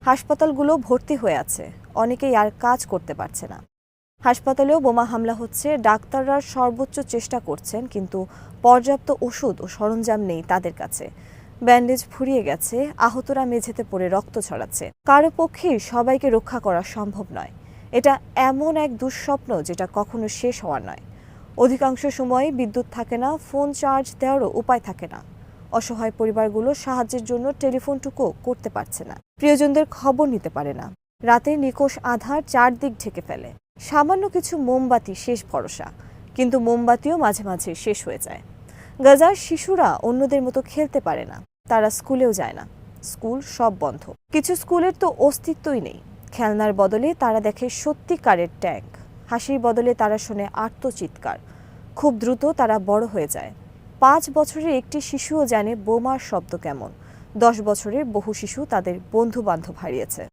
হাসপাতালগুলো ভর্তি হয়ে আছে, অনেকেই আর কাজ করতে পারছে না। হাসপাতালেও বোমা হামলা হচ্ছে, ডাক্তাররা সর্বোচ্চ চেষ্টা করছেন, কিন্তু পর্যাপ্ত ওষুধ ও সরঞ্জাম নেই তাদের কাছে। ব্যান্ডেজ ফুরিয়ে গেছে, আহতরা মেঝেতে পড়ে রক্ত ছড়াচ্ছে। কারো পক্ষেই সবাইকে রক্ষা করা সম্ভব নয়। এটা এমন এক দুঃস্বপ্ন যেটা কখনো শেষ হওয়ার নয়। অধিকাংশ সময় বিদ্যুৎ থাকে না, ফোন চার্জ দেওয়ারও উপায় থাকে না। অসহায় পরিবারগুলো সাহায্যের জন্য টেলিফোনটুকু করতে পারছে না, প্রিয়জনদের খবর নিতে পারে না। রাতে নিকোষ আধার চারদিক ঢেকে ফেলে। সামান্য কিছু মোমবাতি শেষ ভরসা, কিন্তু মোমবাতিও মাঝে মাঝে শেষ হয়ে যায়। গাজার শিশুরা অন্যদের মতো খেলতে পারে না, তারা স্কুলেও যায় না, স্কুল সব বন্ধ। কিছু স্কুলের তো অস্তিত্বই নেই। খেলনার বদলে তারা দেখে সত্যিকারের ট্যাঙ্ক, হাসির বদলে তারা শোনে আর্তচিৎকার। খুব দ্রুত তারা বড় হয়ে যায়। 5 বছরের একটি শিশুও জানে বোমার শব্দ কেমন। 10 বছরের বহু শিশু তাদের বন্ধু বান্ধব হারিয়েছে।